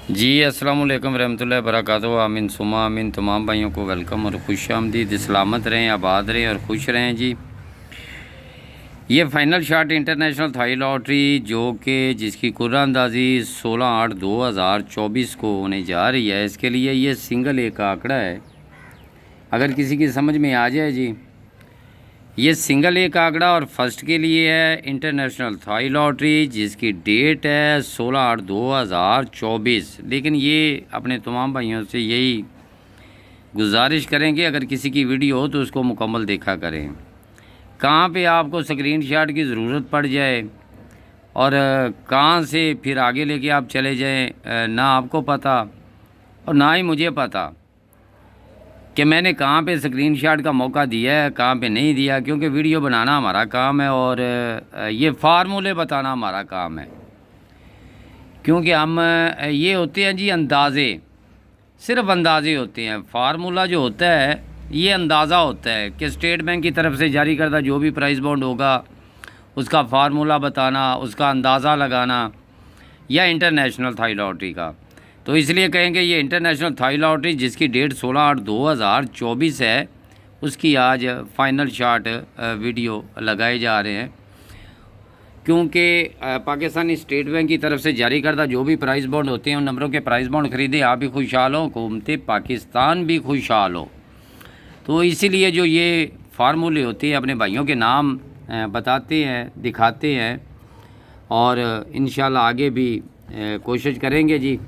जी अस्सलाम वालेकुम रहमतुल्लाहि वबरकातुहू। आमीन सुमा आमीन। तमाम भाइयों को वेलकम और खुश आमदीद। सलामत रहें, आबाद रहें और खुश रहें जी। ये final shot international Thai lottery जो कि जिसकी कुर्राअंदाज़ी 16/8/2024 को होने जा रही है, इसके लिए ये सिंगल एक आंकड़ा है। अगर किसी की समझ में आ जाए जी, ये सिंगल एक आंकड़ा और फर्स्ट के लिए है इंटरनेशनल थाई लॉटरी जिसकी डेट है 16/8/2024। लेकिन ये अपने तमाम भाइयों से यही गुजारिश करेंगे, अगर किसी की वीडियो हो तो उसको मुकम्मल देखा करें। कहाँ पे आपको स्क्रीनशॉट की ज़रूरत पड़ जाए और कहाँ से फिर आगे लेके आप चले जाएं, ना आपको पता और ना ही मुझे पता कि मैंने कहाँ पे स्क्रीनशॉट का मौका दिया है, कहाँ पे नहीं दिया, क्योंकि वीडियो बनाना हमारा काम है और ये फार्मूले बताना हमारा काम है। क्योंकि हम ये होते हैं जी अंदाज़े, सिर्फ अंदाज़े होते हैं। फार्मूला जो होता है ये अंदाज़ा होता है कि स्टेट बैंक की तरफ से जारी करदा जो भी प्राइस बॉन्ड होगा उसका फार्मूला बताना, उसका अंदाज़ा लगाना, या इंटरनेशनल थाई लॉटरी का। तो इसलिए कहेंगे ये इंटरनेशनल थाई लॉटरी जिसकी डेट 16/8/2024 है, उसकी आज फाइनल शॉट वीडियो लगाए जा रहे हैं। क्योंकि पाकिस्तानी स्टेट बैंक की तरफ से जारी करदा जो भी प्राइस बॉन्ड होते हैं उन नंबरों के प्राइस बॉन्ड ख़रीदे, आप भी खुशहाल हो, हुकूमत पाकिस्तान भी खुशहाल हो। तो इसीलिए जो ये फार्मूले होते हैं अपने भाइयों के नाम बताते हैं, दिखाते हैं और इंशाल्लाह आगे भी कोशिश करेंगे जी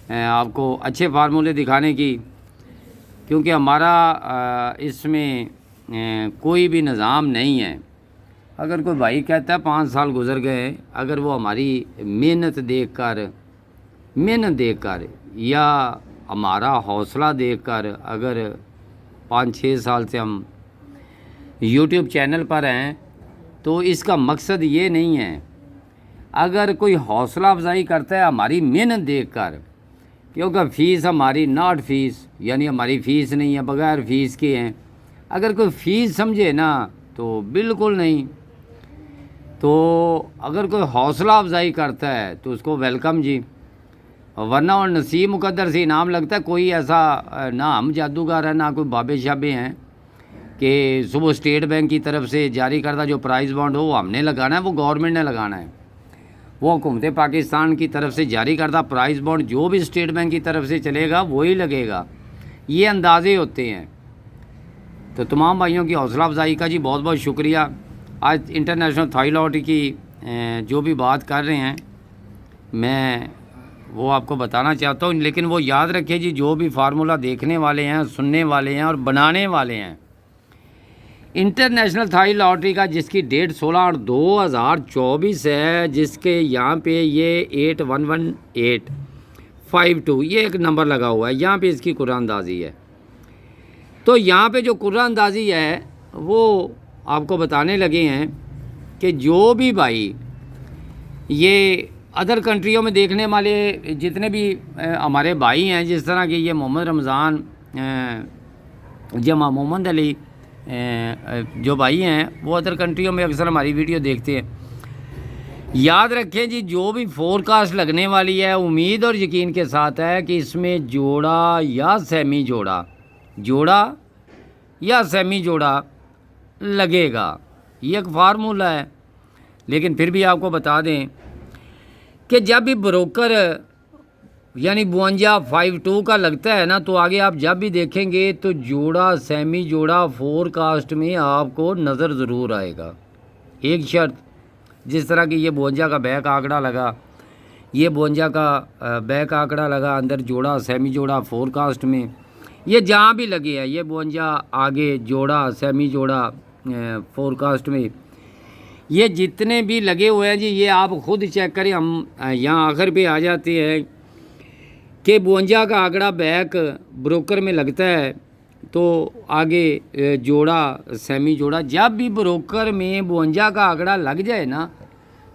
आपको अच्छे फार्मूले दिखाने की। क्योंकि हमारा इसमें कोई भी निज़ाम नहीं है। अगर कोई भाई कहता है 5 साल गुज़र गए, अगर वो हमारी मेहनत देखकर या हमारा हौसला देखकर अगर 5-6 साल से हम यूट्यूब चैनल पर हैं, तो इसका मकसद ये नहीं है। अगर कोई हौसला अफजाई करता है हमारी मेहनत देखकर, क्योंकि फ़ीस हमारी नॉट फ़ीस, यानी हमारी फ़ीस नहीं है, बग़ैर फ़ीस के हैं। अगर कोई फ़ीस समझे ना तो बिल्कुल नहीं। तो अगर कोई हौसला अफजाई करता है तो उसको वेलकम जी, वरना और नसीब मुकद्दर से इनाम लगता है। कोई ऐसा ना हम जादूगर है ना कोई बाबे शाबे हैं कि सुबह स्टेट बैंक की तरफ से जारी करदा जो प्राइस बॉन्ड हो वो हमने लगाना है, वो गवर्नमेंट ने लगाना है। वो हुकूमत पाकिस्तान की तरफ से जारी करदा प्राइस बॉन्ड जो भी स्टेट बैंक की तरफ से चलेगा वही लगेगा। ये अंदाज़े होते हैं। तो तमाम भाइयों की हौसला अफजाई का जी बहुत बहुत शुक्रिया। आज इंटरनेशनल थाई लॉटरी की जो भी बात कर रहे हैं मैं वो आपको बताना चाहता हूँ। लेकिन वो याद रखिए जी, जो भी फार्मूला देखने वाले हैं, सुनने वाले हैं और बनाने वाले हैं, इंटरनेशनल थाई लॉटरी का जिसकी डेट 16/8/2024 है, जिसके यहाँ पे ये 811852 ये एक नंबर लगा हुआ है, यहाँ पे इसकी कुर्राअंदाज़ी है। तो यहाँ पे जो कुर्राअंदाज़ी है वो आपको बताने लगे हैं कि जो भी भाई ये अदर कंट्रियों में देखने वाले जितने भी हमारे भाई हैं, जिस तरह के ये मोहम्मद रमज़ान, जमा मोहम्मद अली जो भाई हैं, वो अदर कंट्रियों में अक्सर हमारी वीडियो देखते हैं। याद रखें जी, जो भी फोरकास्ट लगने वाली है उम्मीद और यकीन के साथ है कि इसमें जोड़ा या सेमी जोड़ा लगेगा। ये एक फार्मूला है। लेकिन फिर भी आपको बता दें कि जब भी ब्रोकर यानी 5252 का लगता है ना, तो आगे आप जब भी देखेंगे तो जोड़ा सेमी जोड़ा फोरकास्ट में आपको नज़र ज़रूर आएगा। एक शर्त, जिस तरह की ये 52 का बैक आंकड़ा लगा, ये 52 का बैक आंकड़ा लगा अंदर जोड़ा सेमी जोड़ा फोरकास्ट में, ये जहाँ भी लगे हैं ये 52 आगे जोड़ा सेमी जोड़ा फोरकास्ट में, ये जितने भी लगे हुए हैं जी, ये आप ख़ुद चेक करें। हम यहाँ आखिर पे आ जाते हैं कि 52 का आंकड़ा बैक ब्रोकर में लगता है तो आगे जोड़ा सेमी जोड़ा। जब भी ब्रोकर में 52 का आंकड़ा लग जाए ना,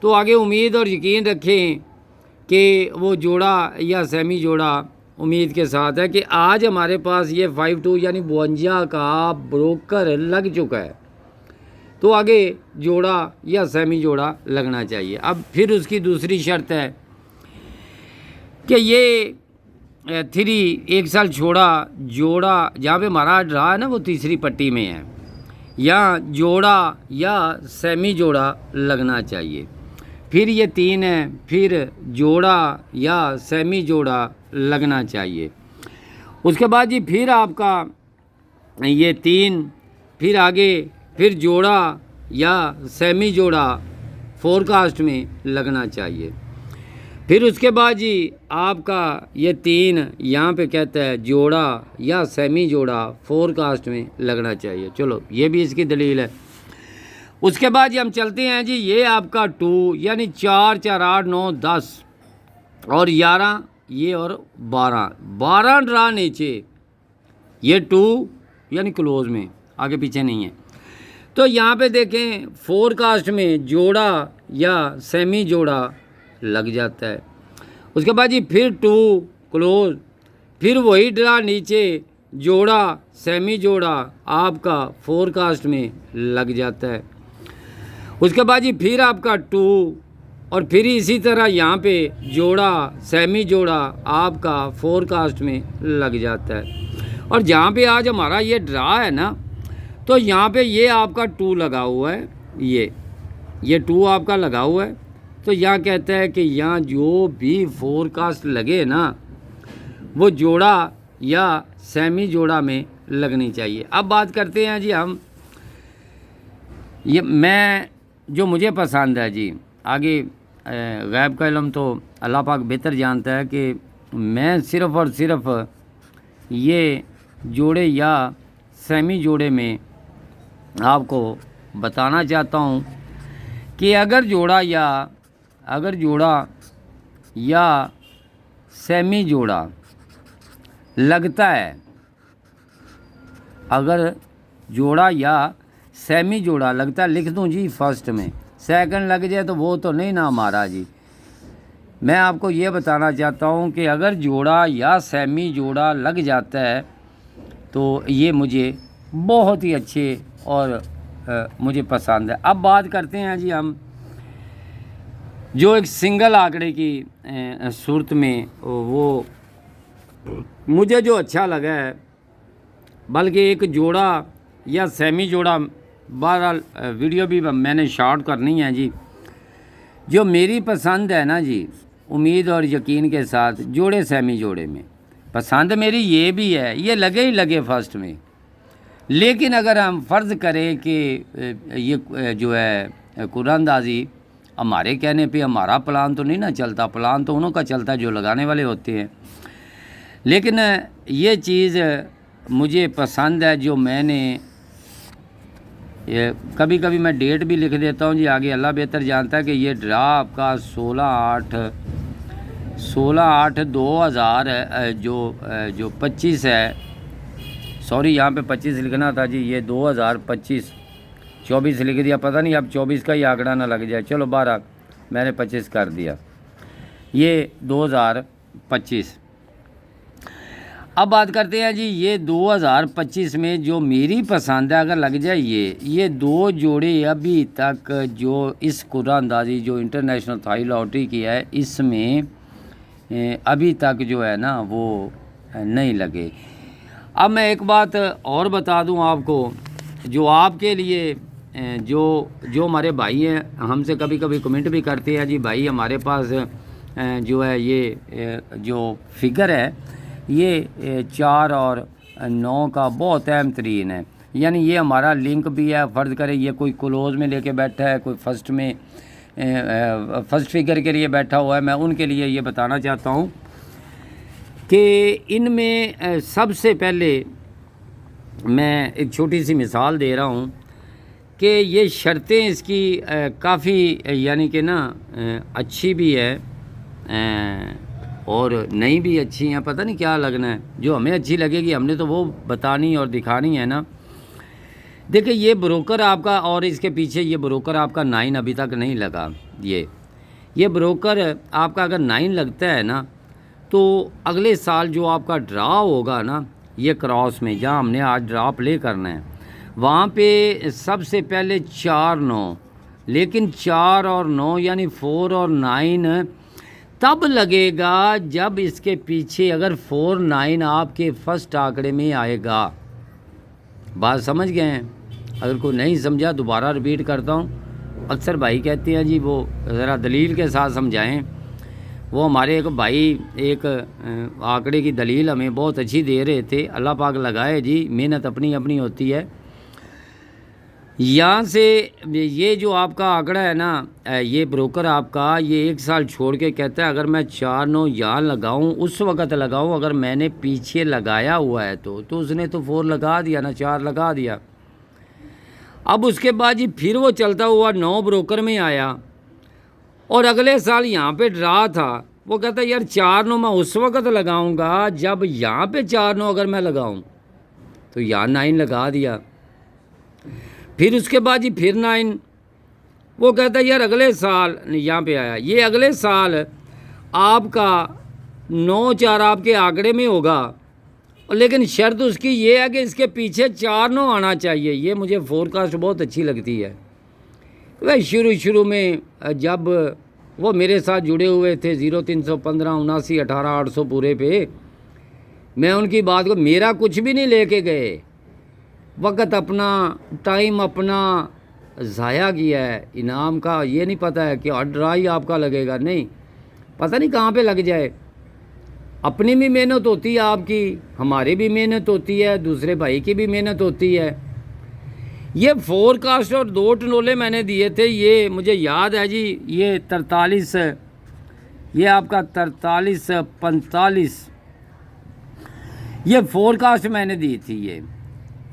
तो आगे उम्मीद और यकीन रखें कि वो जोड़ा या सेमी जोड़ा उम्मीद के साथ है कि आज हमारे पास ये 52 यानी 52 का ब्रोकर लग चुका है, तो आगे जोड़ा या सेमी जोड़ा लगना चाहिए। अब फिर उसकी दूसरी शर्त है कि ये 3 1 साल छोड़ा जोड़ा, जहाँ पे हमारा ड्रा है ना वो तीसरी पट्टी में है, यहाँ जोड़ा या सेमी जोड़ा लगना चाहिए। फिर ये 3 है, फिर जोड़ा या सेमी जोड़ा लगना चाहिए। उसके बाद जी फिर आपका ये 3, फिर आगे फिर जोड़ा या सेमी जोड़ा फोरकास्ट में लगना चाहिए। फिर उसके बाद जी आपका ये 3 यहाँ पे कहता है जोड़ा या सेमी जोड़ा फोरकास्ट में लगना चाहिए। चलो ये भी इसकी दलील है। उसके बाद जी हम चलते हैं जी, ये आपका 2 यानी 4 4 8 9 10 और 11 ये और 12 ड्रा नीचे, ये 2 यानी क्लोज में, आगे पीछे नहीं है। तो यहाँ पे देखें फोरकास्ट में जोड़ा या सेमी जोड़ा लग जाता है। उसके बाद जी फिर 2 क्लोज, फिर वही ड्रा नीचे जोड़ा सेमी जोड़ा आपका फोरकास्ट में लग जाता है। उसके बाद जी फिर आपका 2 और फिर इसी तरह यहाँ पे जोड़ा सेमी जोड़ा आपका फोरकास्ट में लग जाता है। और जहाँ पे आज हमारा ये ड्रा है ना, तो यहाँ पे ये आपका 2 लगा हुआ है, ये 2 आपका लगा हुआ है। तो यहाँ कहता है कि यहाँ जो भी फोरकास्ट लगे ना वो जोड़ा या सेमी जोड़ा में लगनी चाहिए। अब बात करते हैं जी हम, ये मैं जो मुझे पसंद है जी, आगे गैब का इल्म तो अल्लाह पाक बेहतर जानता है कि मैं सिर्फ़ और सिर्फ ये जोड़े या सेमी जोड़े में आपको बताना चाहता हूँ कि अगर जोड़ा या सेमी जोड़ा लगता है, अगर जोड़ा या सेमी जोड़ा लगता है, लिख दूँ जी फर्स्ट में, सेकंड लग जाए तो वो तो नहीं ना हमारा जी। मैं आपको ये बताना चाहता हूँ कि अगर जोड़ा या सेमी जोड़ा लग जाता है तो ये मुझे बहुत ही अच्छे और मुझे पसंद है। अब बात करते हैं जी हम जो एक सिंगल आंकड़े की सूरत में, वो मुझे जो अच्छा लगा है, बल्कि एक जोड़ा या सेमी जोड़ा, बहरहाल वीडियो भी मैंने शॉर्ट करनी है जी, जो मेरी पसंद है ना जी, उम्मीद और यकीन के साथ जोड़े सेमी जोड़े में पसंद मेरी ये भी है, ये लगे ही लगे फर्स्ट में। लेकिन अगर हम फ़र्ज़ करें कि ये जो है कुरानदाजी हमारे कहने पे हमारा प्लान तो नहीं ना चलता, प्लान तो उन्हों का चलता है जो लगाने वाले होते हैं। लेकिन ये चीज़ मुझे पसंद है, जो मैंने ये कभी कभी मैं डेट भी लिख देता हूँ जी, आगे अल्लाह बेहतर जानता है कि ये ड्रा आपका 16/8/2000 जो 25 है, सॉरी यहाँ पे 25 लिखना था जी, ये 2025, 24 लिख दिया, पता नहीं अब 24 का ही आंकड़ा ना लग जाए। चलो 12 मैंने 25 कर दिया, ये 2025। अब बात करते हैं जी, ये 2025 में जो मेरी पसंद है, अगर लग जाए ये 2 जोड़े अभी तक जो इस कुरानदाजी जो इंटरनेशनल थाई लॉटरी की है, इसमें अभी तक जो है ना वो नहीं लगे। अब मैं एक बात और बता दूं आपको, जो आपके लिए जो हमारे भाई हैं, हमसे कभी कभी कमेंट भी करते हैं जी, भाई हमारे पास जो है ये जो फिगर है ये 4 और 9 का बहुत अहम तरीन है, यानी ये हमारा लिंक भी है। फ़र्ज़ करें ये कोई क्लोज़ में लेके बैठा है, कोई फर्स्ट में फर्स्ट फिगर के लिए बैठा हुआ है, मैं उनके लिए ये बताना चाहता हूँ कि इनमें सबसे पहले मैं एक छोटी सी मिसाल दे रहा हूँ कि ये शर्तें इसकी काफ़ी यानी कि ना अच्छी भी है और नहीं भी अच्छी हैं, पता नहीं क्या लगना है, जो हमें अच्छी लगेगी हमने तो वो बतानी और दिखानी है ना। देखिए ये ब्रोकर आपका, और इसके पीछे ये ब्रोकर आपका 9 अभी तक नहीं लगा, ये ब्रोकर आपका अगर 9 लगता है ना, तो अगले साल जो आपका ड्रा होगा ना, ये क्रॉस में जहाँ हमने आज ड्रा प्ले करना है, वहाँ पे सबसे पहले 4 9, लेकिन 4 और 9 यानी 4 और 9 तब लगेगा जब इसके पीछे अगर 49 आपके फर्स्ट आंकड़े में आएगा। बात समझ गए हैं? अगर कोई नहीं समझा दोबारा रिपीट करता हूँ। अक्सर भाई कहते हैं जी वो ज़रा दलील के साथ समझाएं। वो हमारे एक भाई एक आंकड़े की दलील हमें बहुत अच्छी दे रहे थे। अल्लाह पाक लगाए जी, मेहनत अपनी अपनी होती है। यहाँ से ये जो आपका आंकड़ा है ना, ये ब्रोकर आपका ये 1 साल छोड़ के कहता है अगर मैं 4-9 यहाँ लगाऊँ उस वक़्त लगाऊँ, अगर मैंने पीछे लगाया हुआ है तो उसने तो 4 लगा दिया ना, 4 लगा दिया। अब उसके बाद जी फिर वो चलता हुआ 9 ब्रोकर में आया और अगले साल यहाँ पे रहा था। वो कहता यार 4-9 मैं उस वक़्त लगाऊंगा जब यहाँ पे 4-9 अगर मैं लगाऊं, तो यहाँ 9 लगा दिया। फिर उसके बाद जी फिर 9। वो कहता यार अगले साल यहाँ पे आया, ये अगले साल आपका 9-4 आपके आंकड़े में होगा, लेकिन शर्त उसकी ये है कि इसके पीछे 4-9 आना चाहिए। ये मुझे फोरकास्ट बहुत अच्छी लगती है। वह शुरू में जब वो मेरे साथ जुड़े हुए थे 0315 79 18 800 पूरे पे, मैं उनकी बात को, मेरा कुछ भी नहीं लेके गए, वक्त अपना टाइम अपना ज़ाया किया है। इनाम का ये नहीं पता है कि ड्रा ही आपका लगेगा, नहीं पता नहीं कहाँ पे लग जाए। अपनी भी मेहनत होती है आपकी, हमारी भी मेहनत होती है, दूसरे भाई की भी मेहनत होती है। ये फोरकास्ट और 2 टनोले मैंने दिए थे, ये मुझे याद है जी, ये 43, ये आपका 43-45 ये फोरकास्ट मैंने दी थी।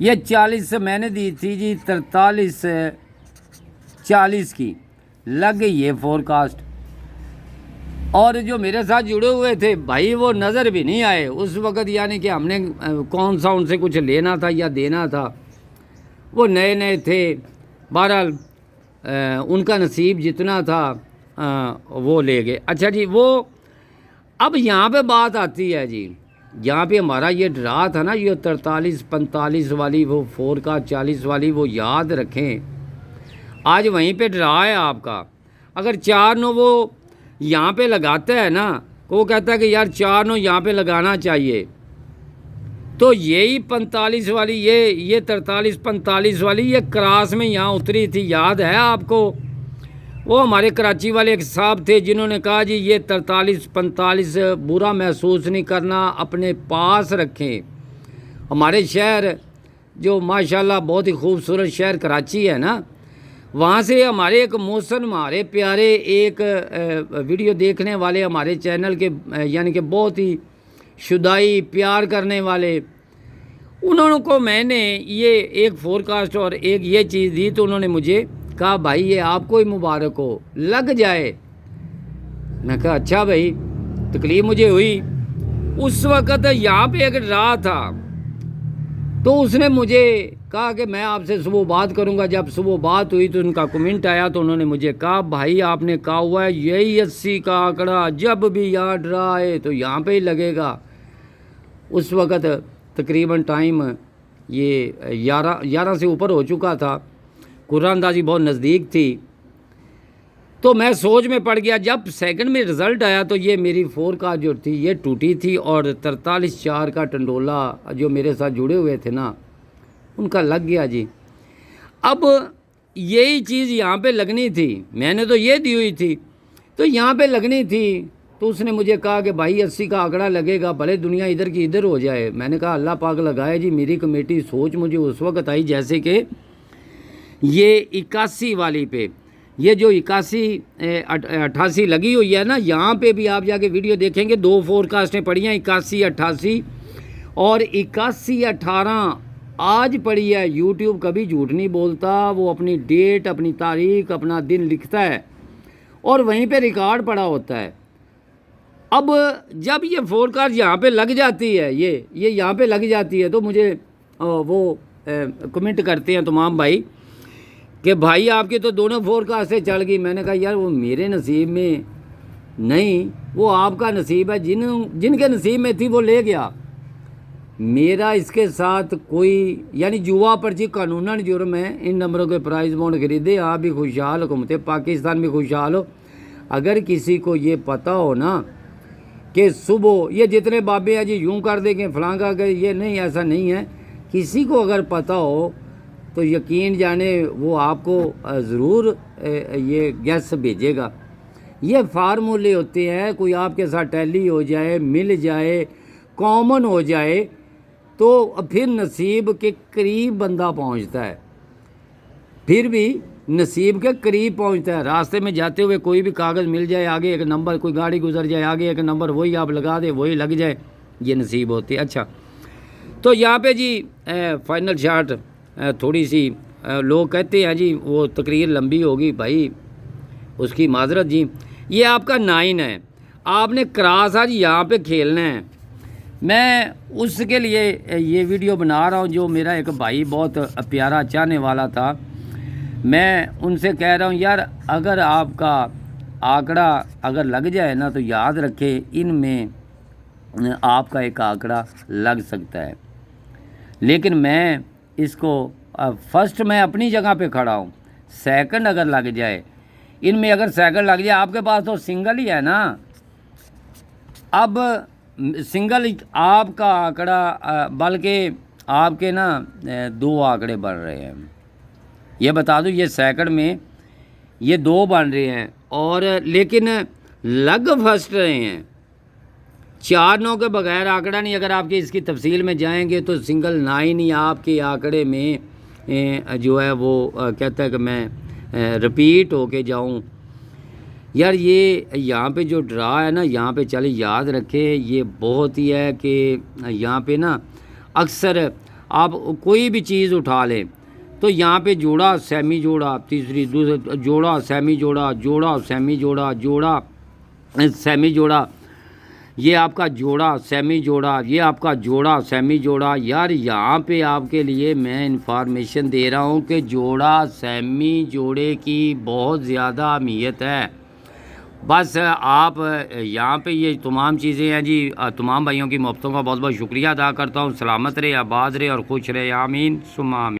ये 40 मैंने दी थी जी, 43-40 की लग गई ये फोरकास्ट। और जो मेरे साथ जुड़े हुए थे भाई वो नज़र भी नहीं आए उस वक़्त, यानी कि हमने कौन सा उनसे कुछ लेना था या देना था, वो नए नए थे। बहरहाल उनका नसीब जितना था वो ले गए। अच्छा जी, वो अब यहाँ पे बात आती है जी, यहाँ पे हमारा ये ड्रा था ना, ये 43-45 वाली, वो फोरकास्ट 40 वाली, वो याद रखें। आज वहीं पे ड्रा है आपका। अगर 4-9 वो यहाँ पे लगाता है ना, वो कहता है कि यार 4-9 यहाँ पे लगाना चाहिए, तो यही 45 वाली, ये 43-45 वाली ये क्रॉस में यहाँ उतरी थी। याद है आपको? वो हमारे कराची वाले एक साहब थे जिन्होंने कहा जी ये 43-45 बुरा महसूस नहीं करना, अपने पास रखें। हमारे शहर जो माशाल्लाह बहुत ही खूबसूरत शहर कराची है ना, वहाँ से हमारे एक मोहसन, हमारे प्यारे एक वीडियो देखने वाले हमारे चैनल के, यानी कि बहुत ही शुदाई प्यार करने वाले, उन्होंने को मैंने ये एक फोरकास्ट और एक ये चीज़ दी, तो उन्होंने मुझे कहा भाई ये आपको ही मुबारक हो, लग जाए। मैं कहा अच्छा भाई, तकलीफ मुझे हुई। उस वक़्त यहाँ पे एक ड्रा था, तो उसने मुझे कहा कि मैं आपसे सुबह बात करूंगा। जब सुबह बात हुई तो उनका कमेंट आया, तो उन्होंने मुझे कहा भाई आपने कहा हुआ है यही 80 का आंकड़ा जब भी यहाँ ड्रा आए तो यहाँ पे ही लगेगा। उस वक़्त तकरीबन टाइम ये 11 से ऊपर हो चुका था, कुरानदाजी बहुत नज़दीक थी, तो मैं सोच में पड़ गया। जब सेकंड में रिज़ल्ट आया तो ये मेरी फोरकास्ट जो थी ये टूटी थी, और 43-4 का टंडोला जो मेरे साथ जुड़े हुए थे ना, उनका लग गया जी। अब यही चीज़ यहाँ पे लगनी थी, मैंने तो ये दी हुई थी, तो यहाँ पे लगनी थी। तो उसने मुझे कहा कि भाई 80 का आंकड़ा लगेगा, भले दुनिया इधर की इधर हो जाए। मैंने कहा अल्लाह पाक लगाए जी। मेरी कमेटी सोच मुझे उस वक़्त आई जैसे कि ये 81 वाली पे, ये जो 81-88 लगी हुई है ना, यहाँ पे भी आप जाके वीडियो देखेंगे, 2 फोरकास्टें पड़ी हैं, 81-88 और 81-18 आज पड़ी है। यूट्यूब कभी झूठ नहीं बोलता, वो अपनी डेट, अपनी तारीख, अपना दिन लिखता है और वहीं पे रिकॉर्ड पड़ा होता है। अब जब ये फोरकास्ट यहाँ पे लग जाती है, ये यहाँ पे लग जाती है, तो मुझे वो कमेंट करते हैं तमाम भाई कि भाई आपके तो दोनों फोरकास्टें चल गई। मैंने कहा यार वो मेरे नसीब में नहीं, वो आपका नसीब है, जिनके नसीब में थी वो ले गया। मेरा इसके साथ कोई, यानी जुआ पर्ची कानूनन जुर्म है। इन नंबरों के प्राइज बॉन्ड खरीदे, आप भी खुशहाल, हुकूमत पाकिस्तान भी खुशहाल हो। अगर किसी को ये पता हो ना कि सुबह ये जितने बाबे हैं जी यूं कर देंगे फलां का कर, ये नहीं, ऐसा नहीं है। किसी को अगर पता हो तो यकीन जाने वो आपको ज़रूर ये गैस भेजेगा। ये फार्मूले होते हैं, कोई आपके साथ टैली हो जाए, मिल जाए, कॉमन हो जाए तो फिर नसीब के करीब बंदा पहुंचता है, फिर भी नसीब के करीब पहुंचता है। रास्ते में जाते हुए कोई भी कागज़ मिल जाए, आगे एक नंबर, कोई गाड़ी गुजर जाए, आगे एक नंबर, वही आप लगा दे, वही लग जाए, ये नसीब होती है। अच्छा, तो यहाँ पे जी फाइनल शॉट थोड़ी सी लोग कहते हैं जी वो तकरीर लंबी होगी, भाई उसकी माजरत जी। ये आपका 9 है, आपने क्रॉस आज यहाँ पे खेलना है। मैं उसके लिए ये वीडियो बना रहा हूँ, जो मेरा एक भाई बहुत प्यारा चाहने वाला था, मैं उनसे कह रहा हूँ यार अगर आपका आंकड़ा अगर लग जाए ना तो याद रखें इनमें आपका एक आंकड़ा लग सकता है। लेकिन मैं इसको फर्स्ट मैं अपनी जगह पे खड़ा हूँ, सेकंड अगर लग जाए इनमें, अगर सेकंड लग जाए, आपके पास तो सिंगल ही है ना। अब सिंगल आपका आंकड़ा, बल्कि आपके ना 2 आंकड़े बन रहे हैं, ये बता दूं, ये सेकंड में ये 2 बन रहे हैं, और लेकिन लग फर्स्ट रहे हैं। 4 9 के बगैर आंकड़ा नहीं। अगर आपकी इसकी तफसील में जाएंगे तो सिंगल 9 ही आपके आंकड़े में जो है वो कहता है कि मैं रिपीट होके जाऊं। यार ये यहाँ पे जो ड्रा है ना, यहाँ पे चले याद रखें, ये बहुत ही है कि यहाँ पे ना अक्सर आप कोई भी चीज़ उठा लें तो यहाँ पे जोड़ा सेमी जोड़ा, तीसरी दूसरा जोड़ा सेमी जोड़ा, जोड़ा सेमी जोड़ा, जोड़ा सेमी जोड़ा, ये आपका जोड़ा सेमी जोड़ा, ये आपका जोड़ा सेमी जोड़ा। यार यहाँ पे आपके लिए मैं इंफॉर्मेशन दे रहा हूँ कि जोड़ा सेमी जोड़े की बहुत ज़्यादा अहमियत है। बस आप यहाँ पे ये तमाम चीज़ें हैं जी। तमाम भाइयों की मोहब्बतों का बहुत बहुत शुक्रिया अदा करता हूँ। सलामत रहे, आबाद रहे और खुश रहे। आमीन सुम्मा आमीन।